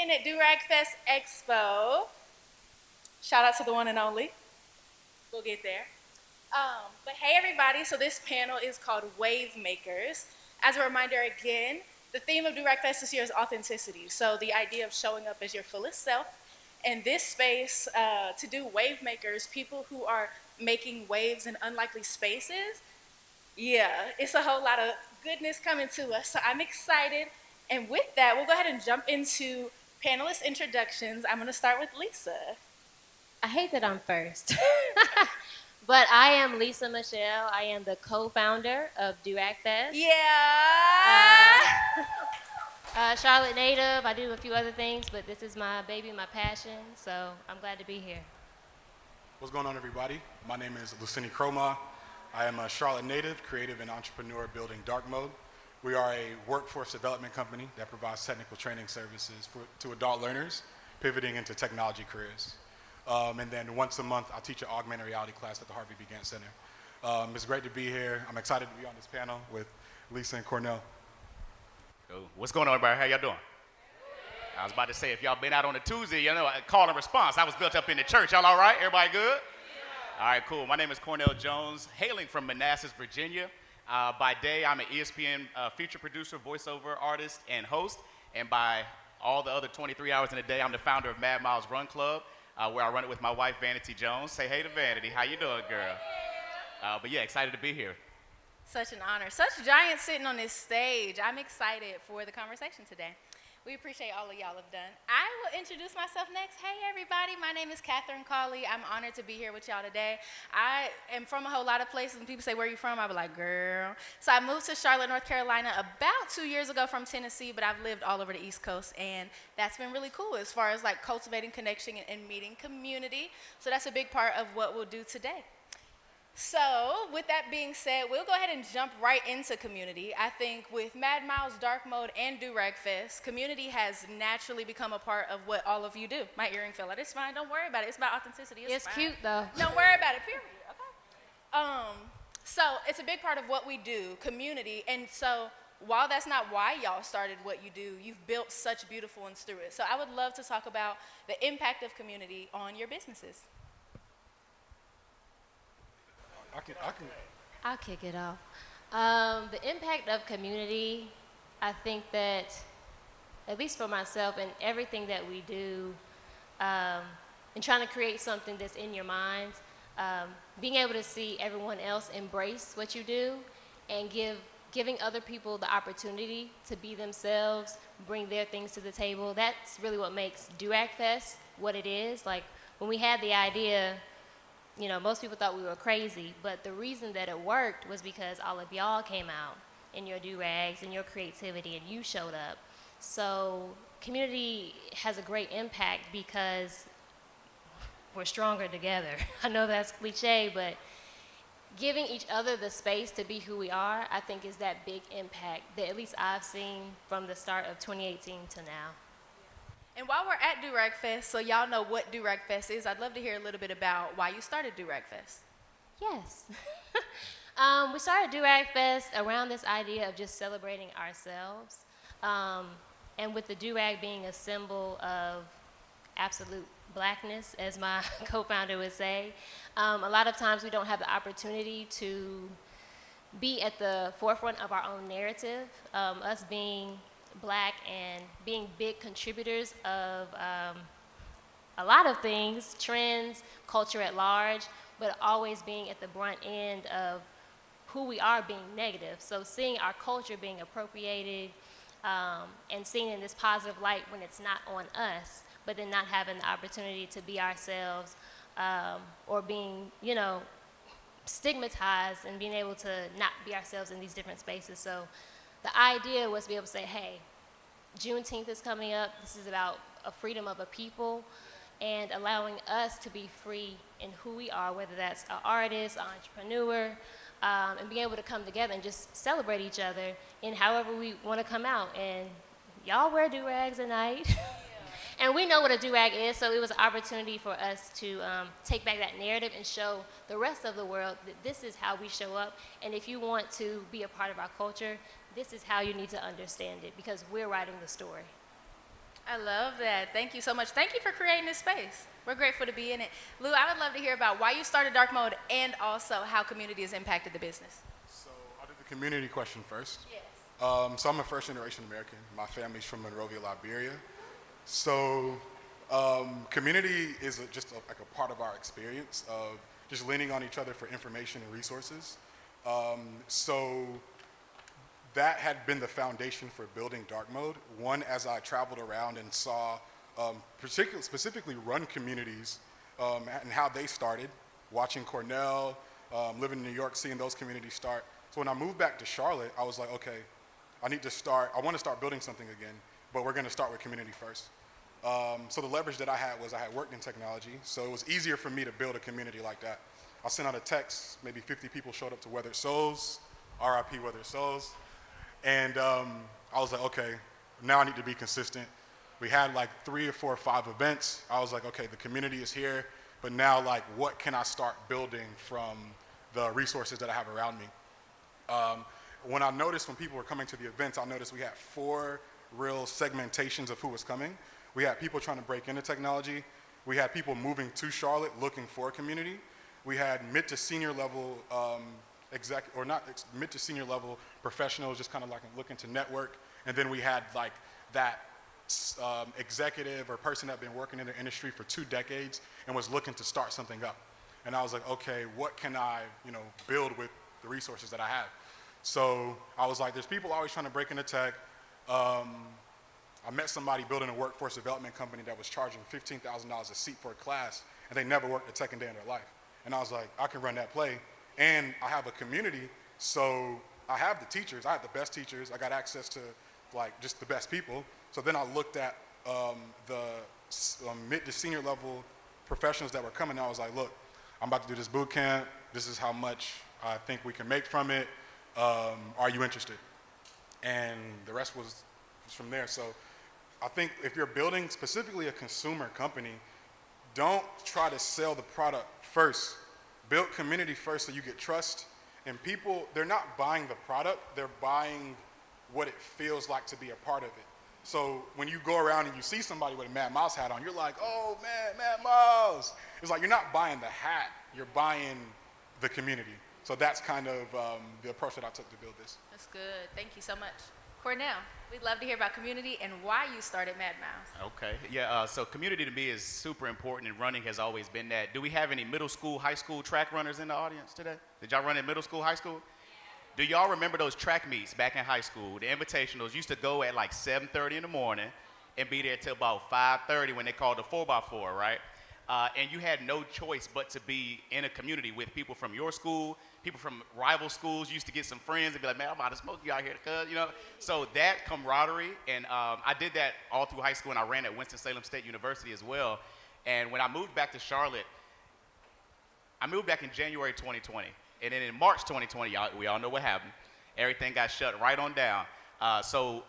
again at Durag Festival Expo. Shout out to the one and only. We'll get there. But hey, everybody. So this panel is called Wavemakers. As a reminder, again, the theme of Durag Fest this year is authenticity. So the idea of showing up as your fullest self. In this space, to do Wavemakers, people who are making waves in unlikely spaces. Yeah, it's a whole lot of goodness coming to us. So I'm excited. And with that, we'll go ahead and jump into panelist introductions. I'm going to start with Lisa. I hate that I'm first. But I am Lisa Michelle. I am the co-founder of Durag Fest. Yeah. Charlotte native. I do a few other things, but this is my baby, my passion. So I'm glad to be here. What's going on, everybody? My name is Lucini Chroma. I am a Charlotte native, creative and entrepreneur building Dark Mode. We are a workforce development company that provides technical training services to adult learners pivoting into technology careers. And then once a month, I teach an augmented reality class at the Harvey B. Gantt Center. It's great to be here. I'm excited to be on this panel with Lisa and Cornell. Cool. What's going on, everybody? How y'all doing? I was about to say, if y'all been out on a Tuesday, you know, call and response. I was built up in the church. Y'all all right? Everybody good? All right, cool. My name is Cornell Jones, hailing from Manassas, Virginia. By day, I'm an ESPN feature producer, voiceover artist, and host. And by all the other 23 hours in a day, I'm the founder of Mad Miles Run Club, where I run it with my wife, Vanity Jones. Say hey to Vanity. How you doing, girl? But yeah, excited to be here. Such an honor. Such giants sitting on this stage. I'm excited for the conversation today. We appreciate all of y'all have done. I will introduce myself next. Hey, everybody. My name is Catherine Cawley. I'm honored to be here with y'all today. I am from a whole lot of places, and people say, where are you from? I be like, girl. So I moved to Charlotte, North Carolina about 2 years ago from Tennessee, but I've lived all over the East Coast, and that's been really cool as far as like cultivating connection and meeting community. So that's a big part of what we'll do today. So, with that being said, we'll go ahead and jump right into community. I think with Mad Miles, Dark Mode, and Durag Fest, community has naturally become a part of what all of you do. My earring fell out. It's fine. Don't worry about it. It's about authenticity. It's fine. cute, though. Don't worry about it, period. Okay. So, it's a big part of what we do, community. And so, while that's not why y'all started what you do, you've built such beautiful ones through it. So, I would love to talk about the impact of community on your businesses. I'll kick it off. The impact of community, I think that, at least for myself and everything that we do, and trying to create something that's in your mind, being able to see everyone else embrace what you do and giving other people the opportunity to be themselves, bring their things to the table, that's really what makes Durag Fest what it is. Like, when we had the idea, you know, most people thought we were crazy, but the reason that it worked was because all of y'all came out in your do-rags and your creativity, and you showed up. So community has a great impact because we're stronger together. I know that's cliche, but giving each other the space to be who we are, I think is that big impact that at least I've seen from the start of 2018 to now. And while we're at Durag Fest, so y'all know what Durag Fest is, I'd love to hear a little bit about why you started Durag Fest. Yes. We started Durag Fest around this idea of just celebrating ourselves. And with the durag being a symbol of absolute blackness, as my co-founder would say, a lot of times we don't have the opportunity to be at the forefront of our own narrative. Us being Black and being big contributors of a lot of things, trends, culture at large, but always being at the brunt end of who we are being negative. So seeing our culture being appropriated and seen in this positive light when it's not on us, but then not having the opportunity to be ourselves or being, you know, stigmatized and being able to not be ourselves in these different spaces. So the idea was to be able to say, hey, Juneteenth is coming up. This is about a freedom of a people and allowing us to be free in who we are, whether that's an artist, an entrepreneur, and being able to come together and just celebrate each other in however we want to come out. And y'all wear do-rags at night. And we know what a do-rag is, so it was an opportunity for us to take back that narrative and show the rest of the world that this is how we show up. And if you want to be a part of our culture, this is how you need to understand it, because we're writing the story. I love that. Thank you so much. Thank you for creating this space. We're grateful to be in it. Lou, I would love to hear about why you started Dark Mode and also how community has impacted the business. So I'll do the community question first. Yes. So I'm a first generation American. My family's from Monrovia, Liberia. So community is like a part of our experience of just leaning on each other for information and resources. So that had been the foundation for building Dark Mode. One, as I traveled around and saw specifically run communities and how they started, watching Cornell, living in New York, seeing those communities start. So when I moved back to Charlotte, I was like, okay, I want to start building something again, but we're going to start with community first. So the leverage that I had was I had worked in technology, so it was easier for me to build a community like that. I sent out a text, maybe 50 people showed up to Weathered Souls, RIP Weathered Souls, and I was like, okay, now I need to be consistent. We had like 3 or 4 or 5 events. I was like, okay, the community is here, but now like what can I start building from the resources that I have around me? When I noticed when people were coming to the events, I noticed we had 4 real segmentations of who was coming. We had people trying to break into technology. We had people moving to Charlotte looking for a community. We had mid to senior level mid to senior level professionals just kind of like looking to network. And then we had like that executive or person that had been working in the industry for 2 decades and was looking to start something up. And I was like, okay, what can I, build with the resources that I have? So I was like, there's people always trying to break into tech. I met somebody building a workforce development company that was charging $15,000 a seat for a class, and they never worked a tech day in their life. And I was like, I can run that play, and I have a community, so I have the teachers. I have the best teachers. I got access to like just the best people. So then I looked at the mid to senior level professionals that were coming, and I was like, look, I'm about to do this boot camp. This is how much I think we can make from it. Are you interested? And the rest was from there. So I think if you're building specifically a consumer company, don't try to sell the product first. Build community first so you get trust. And people, they're not buying the product, they're buying what it feels like to be a part of it. So when you go around and you see somebody with a Mad Mouse hat on, you're like, oh man, Mad Mouse. It's like you're not buying the hat, you're buying the community. So that's kind of the approach that I took to build this. That's good. Thank you so much. Cornell, we'd love to hear about community and why you started Mad Mouse. Okay. Yeah, so community to me is super important, and running has always been that. Do we have any middle school, high school track runners in the audience today? Did y'all run in middle school, high school? Do y'all remember those track meets back in high school? The invitationals used to go at like 7:30 in the morning and be there till about 5:30 when they called the 4x4, right? And you had no choice but to be in a community with people from your school, people from rival schools. You used to get some friends and be like, man, I'm about to smoke you out here, cuz, So that camaraderie, and I did that all through high school, and I ran at Winston-Salem State University as well. And when I moved back to Charlotte, I moved back in January 2020. And then in March 2020, we all know what happened. Everything got shut right on down. So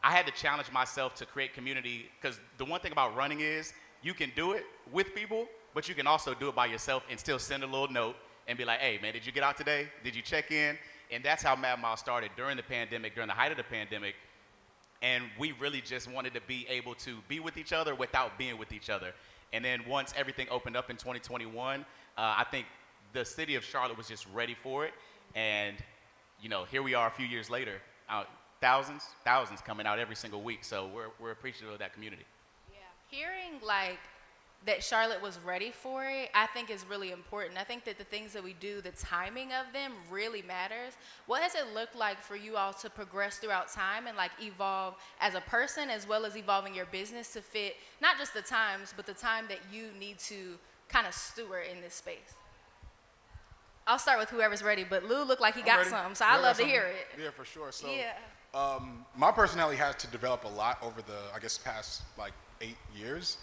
I had to challenge myself to create community, because the one thing about running is you can do it with people, but you can also do it by yourself and still send a little note and be like, hey, man, did you get out today? Did you check in? And that's how Mad Mile started during the pandemic, during the height of the pandemic. And we really just wanted to be able to be with each other without being with each other. And then once everything opened up in 2021, I think the city of Charlotte was just ready for it. And, here we are a few years later, thousands coming out every single week. So we're appreciative of that community. Yeah. Hearing like that Charlotte was ready for it, I think is really important. I think that the things that we do, the timing of them really matters. What has it looked like for you all to progress throughout time and like evolve as a person as well as evolving your business to fit not just the times, but the time that you need to kind of steward in this space? I'll start with whoever's ready, but Lou looked like he got some, so I'd love to hear it. Yeah, for sure. So yeah. My personality has to develop a lot over the, past like 8 years.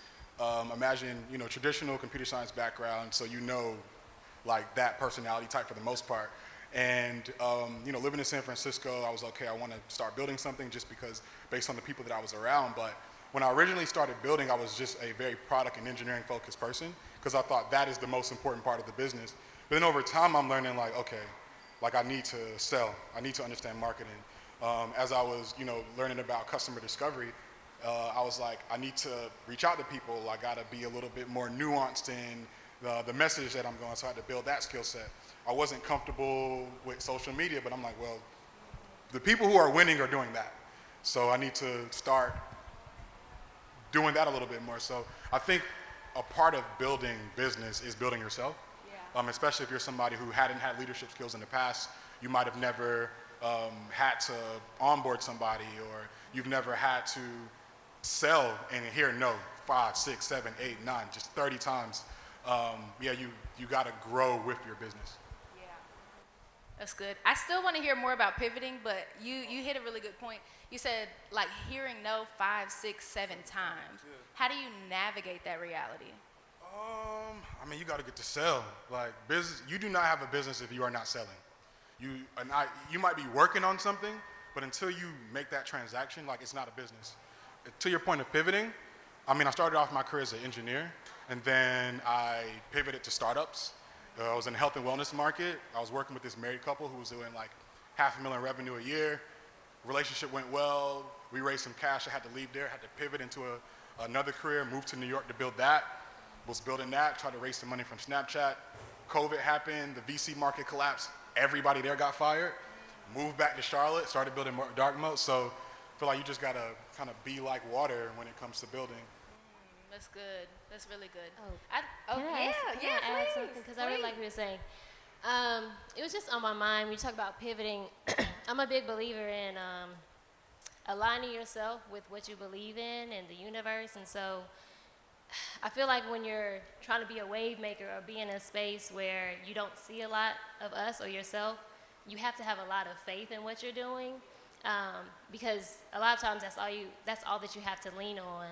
Imagine, traditional computer science background, so like that personality type for the most part. And, living in San Francisco, I was okay, I want to start building something just because based on the people that I was around. But when I originally started building, I was just a very product and engineering focused person because I thought that is the most important part of the business. But then over time, I'm learning like, okay, like I need to sell. I need to understand marketing. As I was, learning about customer discovery, I was like, I need to reach out to people. I got to be a little bit more nuanced in the message that I'm going. So I had to build that skill set. I wasn't comfortable with social media, but I'm like, well, the people who are winning are doing that. So I need to start doing that a little bit more. So I think a part of building business is building yourself. Yeah. Especially if you're somebody who hadn't had leadership skills in the past. You might have never had to onboard somebody, or you've never had to sell and hear no 5, 6, 7, 8, 9, just 30 times. You got to grow with your business. Yeah, that's good. I still want to hear more about pivoting, but you hit a really good point. You said like hearing no 5, 6, 7 times. Yeah. How do you navigate that reality? You got to get to sell. Like business, you do not have a business if you are not selling. You might be working on something, but until you make that transaction, like it's not a business. To your point of pivoting, I started off my career as an engineer, and then I pivoted to startups. I was in the health and wellness market. I was working with this married couple who was doing like $500,000 revenue a year. Relationship went well. We raised some cash. I had to leave there. Had to pivot into another career. Moved to New York to build that. Was building that. Tried to raise some money from Snapchat. COVID happened. The VC market collapsed. Everybody there got fired. Moved back to Charlotte. Started building more dark mode. So I feel like you just gotta kind of be like water when it comes to building. That's good. That's really good. Can I add please, something? Because I really like what you're saying. It was just on my mind when you talk about pivoting. I'm a big believer in aligning yourself with what you believe in and the universe. And so I feel like when you're trying to be a wave maker or be in a space where you don't see a lot of us or yourself, you have to have a lot of faith in what you're doing, because a lot of times that's all that you have to lean on.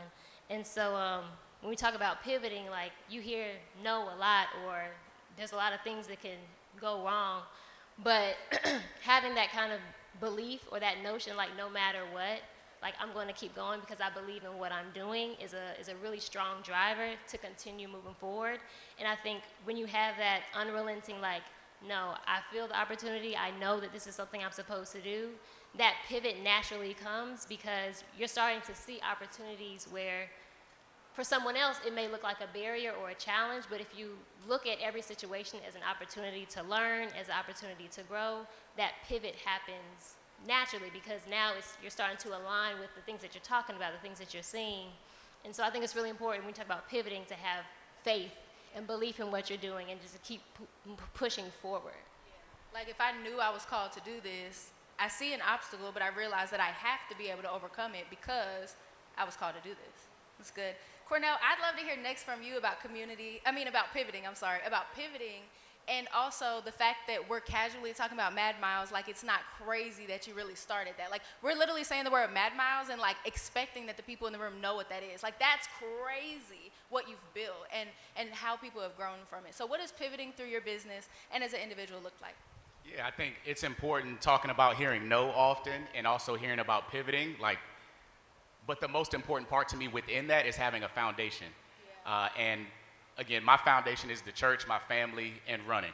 And so when we talk about pivoting, like you hear no a lot, or there's a lot of things that can go wrong, but having that kind of belief or that notion, like no matter what, like I'm going to keep going because I believe in what I'm doing, is a really strong driver to continue moving forward. And I think when you have that unrelenting, like, no, I feel the opportunity, I know that this is something I'm supposed to do, that pivot naturally comes because you're starting to see opportunities where for someone else it may look like a barrier or a challenge, but if you look at every situation as an opportunity to learn, as an opportunity to grow, that pivot happens naturally because now you're starting to align with the things that you're talking about, the things that you're seeing. And so I think it's really important when we talk about pivoting to have faith and belief in what you're doing and just to keep pushing forward. Yeah. Like if I knew I was called to do this, I see an obstacle, but I realize that I have to be able to overcome it because I was called to do this. That's good. Cornell, I'd love to hear next from you about pivoting, about pivoting, and also the fact that we're casually talking about Mad Miles, like it's not crazy that you really started that. Like we're literally saying the word Mad Miles and like expecting that the people in the room know what that is. Like that's crazy what you've built and how people have grown from it. So what does pivoting through your business and as an individual look like? Yeah, I think it's important talking about hearing no often and also hearing about pivoting. But the most important part to me within that is having a foundation. Yeah. And again, my foundation is the church, my family, and running.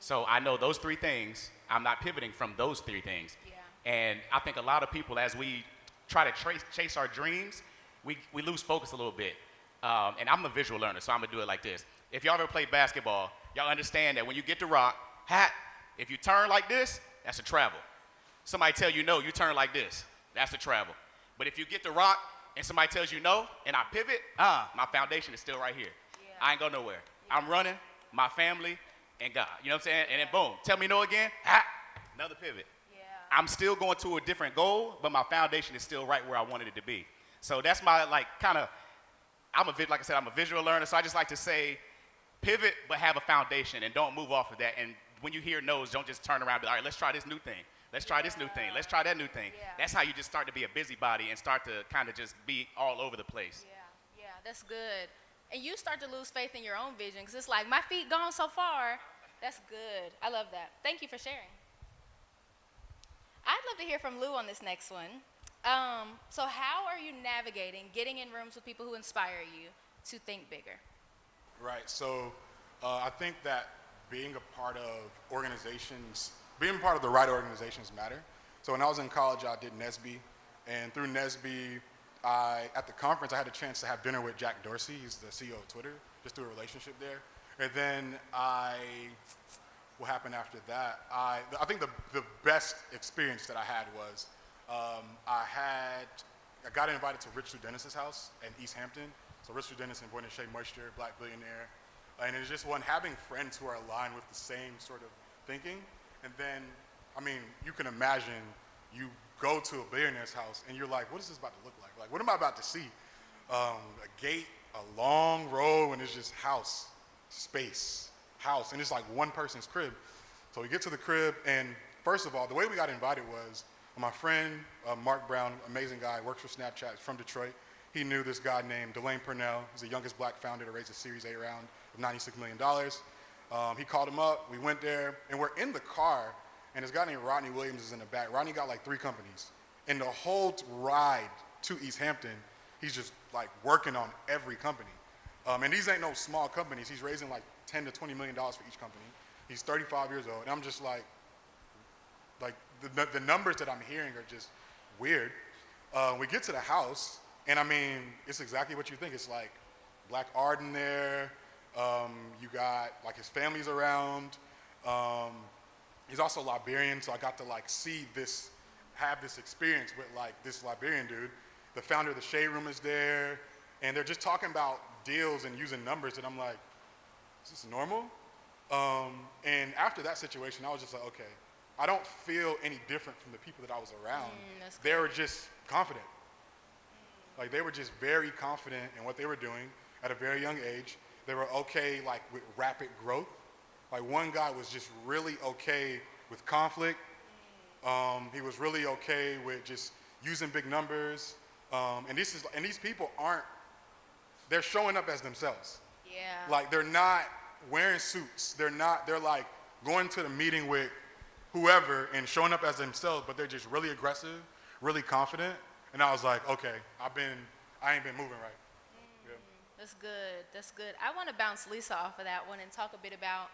So I know those three things, I'm not pivoting from those three things. Yeah. And I think a lot of people, as we try to chase our dreams, we lose focus a little bit. And I'm a visual learner, so I'm gonna do it like this. If y'all ever played basketball, y'all understand that when you get the rock, if you turn like this, that's a travel. Somebody tell you no, you turn like this, that's a travel. But if you get the rock and somebody tells you no and I pivot, my foundation is still right here. Yeah. I ain't go nowhere. Yeah. I'm running, my family, and God. You know what I'm saying? And then boom, tell me no again, another pivot. Yeah. I'm still going to a different goal, but my foundation is still right where I wanted it to be. So that's my like I'm a visual learner, so I just like to say pivot, but have a foundation and don't move off of that. And when you hear no's, don't just turn around and be, all right, let's try this new thing. Let's try this new thing. Let's try that new thing. Yeah. That's how you just start to be a busybody and start to kind of just be all over the place. Yeah, that's good. And you start to lose faith in your own vision because it's like, my feet gone so far. That's good. I love that. Thank you for sharing. I'd love to hear from Lou on this next one. So how are you navigating getting in rooms with people who inspire you to think bigger? Right. So I think that being a part of organizations, being part of the right organizations matter. So when I was in college, I did NSBE, and through NSBE, at the conference, I had a chance to have dinner with Jack Dorsey. He's the CEO of Twitter, just through a relationship there. And then what happened after that? I think the best experience that I had was I got invited to Rich Lou Dennis's house in East Hampton. So Rich Lou Dennis and Boyne Shea Moisture, Black billionaire. And it's just having friends who are aligned with the same sort of thinking. And then, I mean, you can imagine you go to a billionaire's house and you're like, what is this about to look like? Like, what am I about to see? A gate, a long row, and it's just house, space, house. And it's like one person's crib. So we get to the crib, and first of all, the way we got invited was my friend, Mark Brown, amazing guy, works for Snapchat, from Detroit. He knew this guy named Delane Purnell. He's the youngest black founder to raise a Series A round of $96 million. He called him up, we went there, and we're in the car, and this guy named Rodney Williams is in the back. Rodney got like 3 companies. And the whole ride to East Hampton, he's just like working on every company. And these ain't no small companies. He's raising like $10 to $20 million for each company. He's 35 years old, and I'm just like the numbers that I'm hearing are just weird. We get to the house, and I mean, it's exactly what you think. It's like black art in there. You got like his family's around. He's also Liberian, so I got to like have this experience with like this Liberian dude. The founder of the Shade Room is there, and they're just talking about deals and using numbers, and I'm like, is this normal? And after that situation, I was just like, okay, I don't feel any different from the people that I was around. They were just confident. Like, they were just very confident in what they were doing at a very young age. They were okay, like, with rapid growth. Like, one guy was just really okay with conflict. He was really okay with just using big numbers. And these people they're showing up as themselves. Yeah. Like, they're not wearing suits. They're like going to the meeting with whoever and showing up as themselves, but they're just really aggressive, really confident. And I was like, okay, I ain't been moving right. Yeah. That's good. That's good. I want to bounce Lisa off of that one and talk a bit about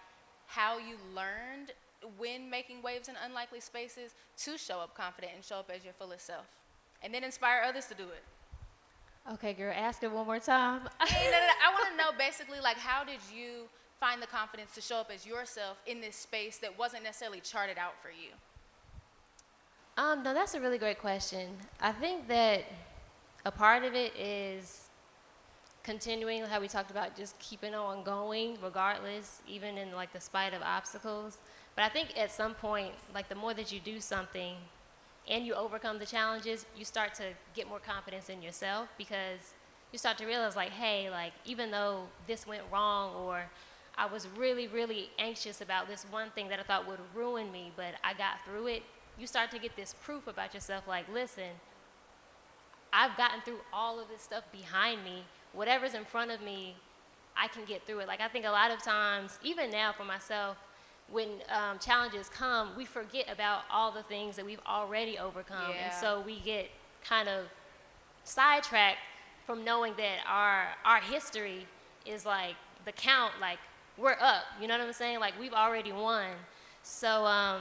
how you learned when making waves in unlikely spaces to show up confident and show up as your fullest self, and then inspire others to do it. Okay, girl, ask it one more time. Hey, no. I want to know basically, like, how did you find the confidence to show up as yourself in this space that wasn't necessarily charted out for you? No, that's a really great question. I think that a part of it is continuing, how we talked about, just keeping on going regardless, even in like the spite of obstacles. But I think at some point, like, the more that you do something and you overcome the challenges, you start to get more confidence in yourself, because you start to realize, like, hey, like, even though this went wrong, or I was really, really anxious about this one thing that I thought would ruin me, but I got through it, you start to get this proof about yourself, like, listen, I've gotten through all of this stuff behind me. Whatever's in front of me, I can get through it. Like, I think a lot of times, even now for myself, when challenges come, we forget about all the things that we've already overcome. Yeah. And so we get kind of sidetracked from knowing that our history is like the count, like, we're up, you know what I'm saying? Like, we've already won. So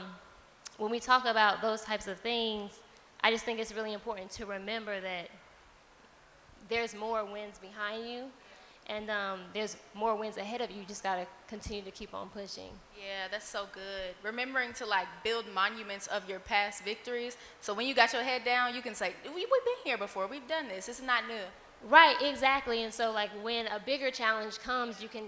when we talk about those types of things, I just think it's really important to remember that there's more wins behind you, and there's more wins ahead of you. You just got to continue to keep on pushing. Yeah, that's so good. Remembering to, like, build monuments of your past victories, so when you got your head down, you can say, we've been here before, we've done this, it's not new. Right, exactly. And so, like, when a bigger challenge comes, you can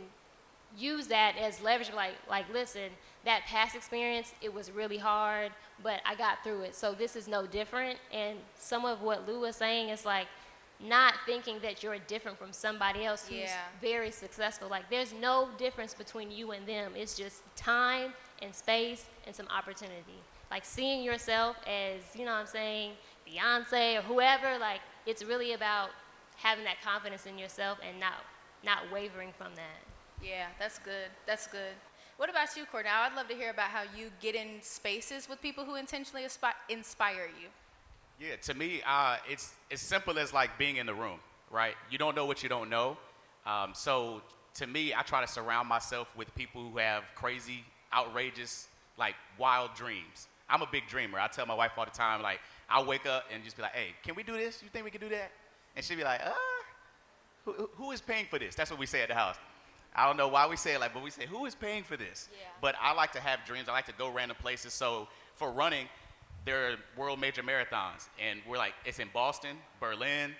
use that as leverage, like, listen, that past experience, it was really hard, but I got through it, so this is no different. And some of what Lou was saying is, like, not thinking that you're different from somebody else who's very successful. Like, there's no difference between you and them. It's just time and space and some opportunity. Like, seeing yourself as, you know what I'm saying, Beyonce or whoever, like, it's really about having that confidence in yourself and not wavering from that. Yeah, that's good. That's good. What about you, Cornell? I'd love to hear about how you get in spaces with people who intentionally inspire you. Yeah, to me, it's as simple as like being in the room, right? You don't know what you don't know. So to me, I try to surround myself with people who have crazy, outrageous, like wild dreams. I'm a big dreamer. I tell my wife all the time, like, I'll wake up and just be like, hey, can we do this? You think we can do that? And she'd be like, who is paying for this? That's what we say at the house. I don't know why we say it like, but we say, who is paying for this? Yeah. But I like to have dreams. I like to go random places. So for running, there are world major marathons. And we're like, it's in Boston, Berlin,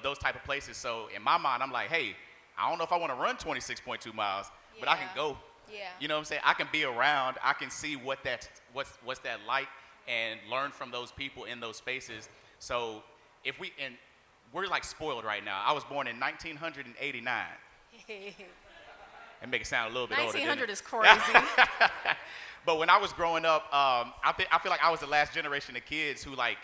those type of places. So in my mind, I'm like, hey, I don't know if I want to run 26.2 miles, but I can go. Yeah. You know what I'm saying? I can be around. I can see what's that like and learn from those people in those spaces. So we're like spoiled right now. I was born in 1989. And make it sound a little bit older. 1900 is crazy. But when I was growing up, I feel like I was the last generation of kids who I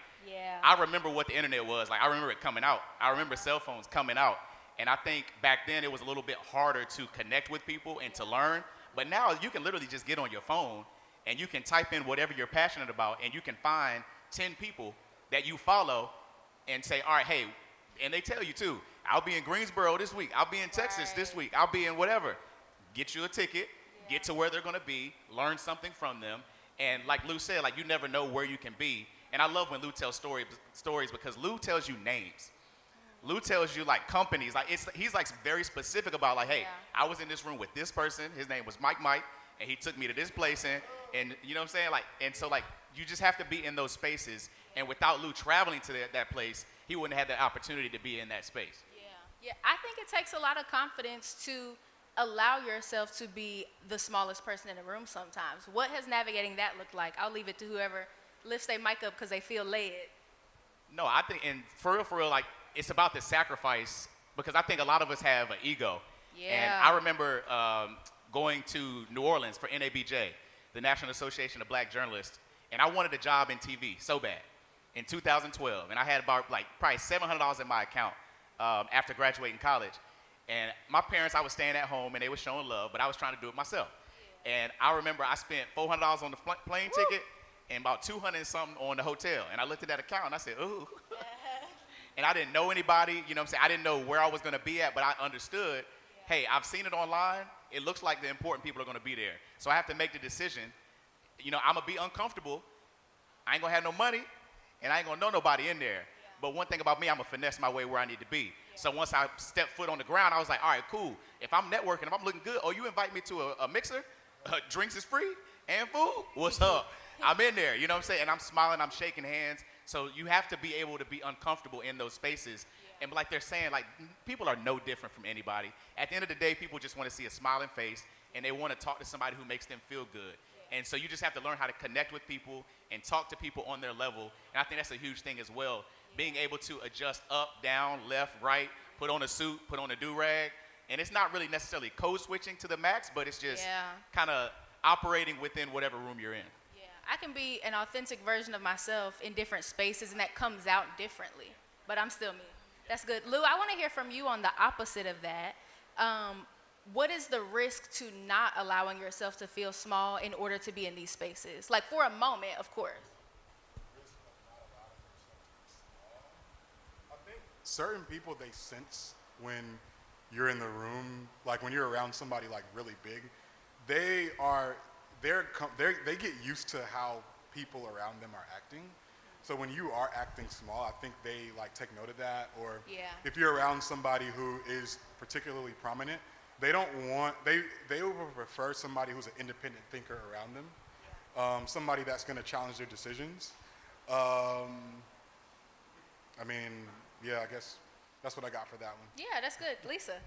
remember what the internet was. Like I remember it coming out. I remember cell phones coming out. And I think back then it was a little bit harder to connect with people and to learn. But now you can literally just get on your phone and you can type in whatever you're passionate about and you can find 10 people that you follow and say, all right, hey, and they tell you too, I'll be in Greensboro this week. I'll be in Texas this week. I'll be in whatever. Get you a ticket, get to where they're going to be, learn something from them. And like Lou said, you never know where you can be. And I love when Lou tells stories because Lou tells you names. Lou tells you companies. He's very specific about hey, I was in this room with this person. His name was Mike, and he took me to this place. And you know what I'm saying? And so you just have to be in those spaces. And without Lou traveling to that place, he wouldn't have the opportunity to be in that space. Yeah. I think it takes a lot of confidence to allow yourself to be the smallest person in the room sometimes. What has navigating that looked like? I'll leave it to whoever lifts their mic up because they feel led. No, I think, and for real, it's about the sacrifice because I think a lot of us have an ego. Yeah. And I remember going to New Orleans for NABJ, the National Association of Black Journalists, and I wanted a job in TV so bad in 2012. And I had about probably $700 in my account after graduating college. And my parents, I was staying at home and they were showing love, but I was trying to do it myself. Yeah. And I remember I spent $400 on the plane ticket and about 200 and something on the hotel. And I looked at that account and I said, ooh. And I didn't know anybody, you know what I'm saying? I didn't know where I was going to be at, but I understood, hey, I've seen it online. It looks like the important people are going to be there. So I have to make the decision. I'm going to be uncomfortable. I ain't going to have no money, and I ain't going to know nobody in there. Yeah. But one thing about me, I'm going to finesse my way where I need to be. Yeah. So once I stepped foot on the ground, I was like, all right, cool. If I'm networking, if I'm looking good, you invite me to a mixer, drinks is free, and food, what's up? I'm in there, you know what I'm saying? And I'm smiling, I'm shaking hands. So you have to be able to be uncomfortable in those spaces. Yeah. And like they're saying, people are no different from anybody. At the end of the day, people just want to see a smiling face, and they want to talk to somebody who makes them feel good. Yeah. And so you just have to learn how to connect with people and talk to people on their level. And I think that's a huge thing as well. Yeah. Being able to adjust up, down, left, right, put on a suit, put on a do-rag. And it's not really necessarily code switching to the max, but it's just kind of operating within whatever room you're in. I can be an authentic version of myself in different spaces, and that comes out differently. But I'm still me. That's good. Lou, I want to hear from you on the opposite of that. What is the risk to not allowing yourself to feel small in order to be in these spaces? For a moment, of course. I think certain people, they sense when you're in the room, when you're around somebody really big, they get used to how people around them are acting. So when you are acting small, I think they take note of that. Or if you're around somebody who is particularly prominent, they will prefer somebody who's an independent thinker around them, somebody that's going to challenge their decisions. I guess that's what I got for that one. Yeah, that's good. Lisa?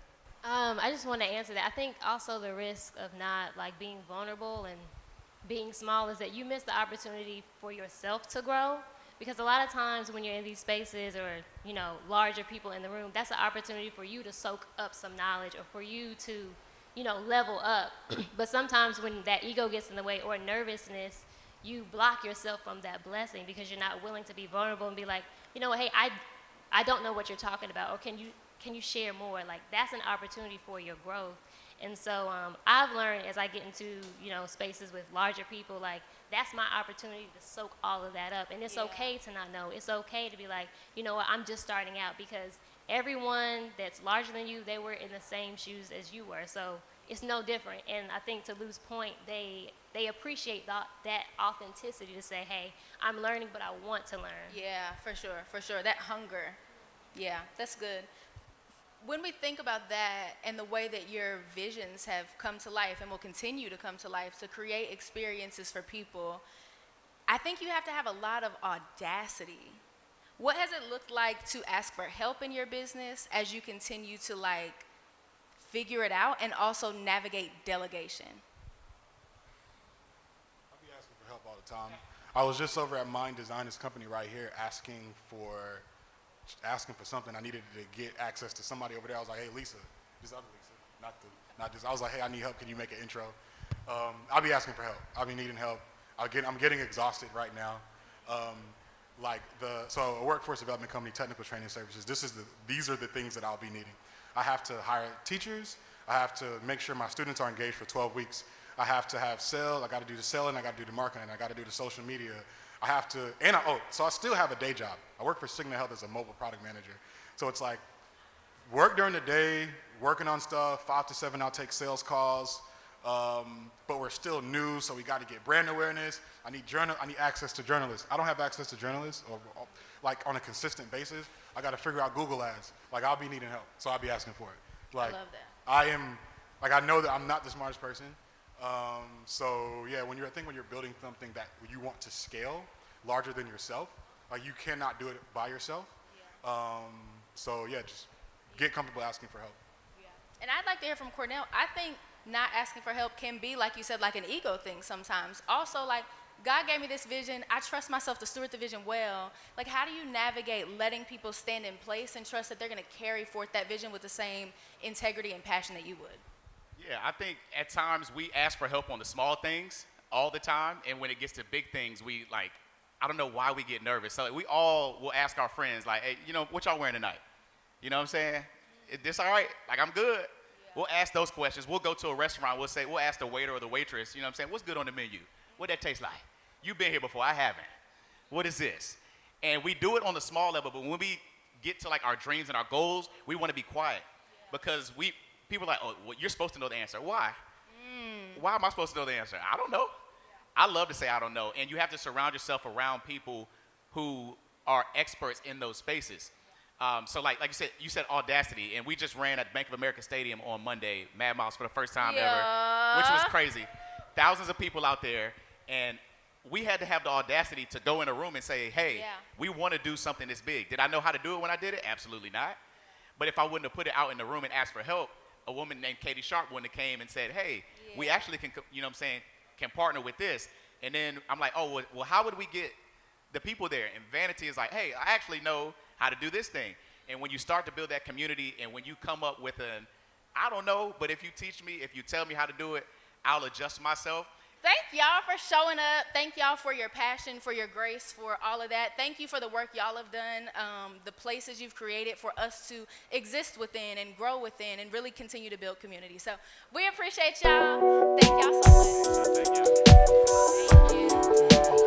I just want to answer that. I think also the risk of not being vulnerable and being small is that you miss the opportunity for yourself to grow. Because a lot of times when you're in these spaces or, larger people in the room, that's an opportunity for you to soak up some knowledge or for you to, level up. But sometimes when that ego gets in the way or nervousness, you block yourself from that blessing because you're not willing to be vulnerable and be like, hey, I don't know what you're talking about, or can you share more? That's an opportunity for your growth. And so I've learned as I get into, spaces with larger people, that's my opportunity to soak all of that up. And it's okay to not know. It's okay to be like, I'm just starting out, because everyone that's larger than you, they were in the same shoes as you were. So it's no different. And I think to Lou's point, they appreciate that authenticity to say, hey, I'm learning, but I want to learn. Yeah, for sure. That hunger. Yeah, that's good. When we think about that and the way that your visions have come to life and will continue to come to life to create experiences for people, I think you have to have a lot of audacity. What has it looked like to ask for help in your business as you continue to like figure it out and also navigate delegation? I'll be asking for help all the time. I was just over at Mind Designers company right here asking for something. I needed to get access to somebody over there. I was like, hey, Lisa, this other Lisa, not this. I was like, hey, I need help. Can you make an intro? I'll be asking for help. I'll be needing help. I'm getting exhausted right now. So a workforce development company, technical training services, these are the things that I'll be needing. I have to hire teachers. I have to make sure my students are engaged for 12 weeks. I have to have sales. I got to do the selling. I got to do the marketing. I got to do the social media. So I still have a day job. I work for Cigna Health as a mobile product manager. So it's like work during the day, working on stuff, 5 to 7, I'll take sales calls. But we're still new, so we got to get brand awareness. I need access to journalists. I don't have access to journalists or like on a consistent basis. I got to figure out Google ads. Like I'll be needing help, so I'll be asking for it. Like I love that. I know that I'm not the smartest person. So yeah, when you're building something that you want to scale larger than yourself, like you cannot do it by yourself. Yeah. So yeah, just get comfortable asking for help. Yeah. And I'd like to hear from Cornell. I think not asking for help can be, like you said, like an ego thing sometimes. Also, like, God gave me this vision. I trust myself to steward the vision well. Like, how do you navigate letting people stand in place and trust that they're going to carry forth that vision with the same integrity and passion that you would? Yeah, I think at times we ask for help on the small things all the time, and when it gets to big things, we like, I don't know why we get nervous. So we all will ask our friends, like, hey, what y'all wearing tonight? You know what I'm saying? Is this all right? Like, I'm good. We'll ask those questions. We'll go to a restaurant. We'll ask the waiter or the waitress, what's good on the menu? What that taste like? You've been here before. I haven't. What is this? And we do it on the small level, but when we get to like our dreams and our goals, we want to be quiet because people are like, oh, well, you're supposed to know the answer. Why? Why am I supposed to know the answer? I don't know. I love to say I don't know. And you have to surround yourself around people who are experts in those spaces. So like you said audacity, and we just ran at Bank of America Stadium on Monday, Mad Mouse for the first time ever, which was crazy. Thousands of people out there, and we had to have the audacity to go in a room and say, hey, we want to do something this big. Did I know how to do it when I did it? Absolutely not. But if I wouldn't have put it out in the room and asked for help, a woman named Katie Sharp wouldn't have came and said, hey, we actually can, can partner with this. And then I'm like, oh, well, how would we get the people there? And Vanity is like, hey, I actually know how to do this thing. And when you start to build that community and when you come up with I don't know, but if you teach me, if you tell me how to do it, I'll adjust myself. Thank y'all for showing up. Thank y'all for your passion, for your grace, for all of that. Thank you for the work y'all have done, the places you've created for us to exist within and grow within and really continue to build community. So we appreciate y'all. Thank y'all so much. Thank you. Thank you.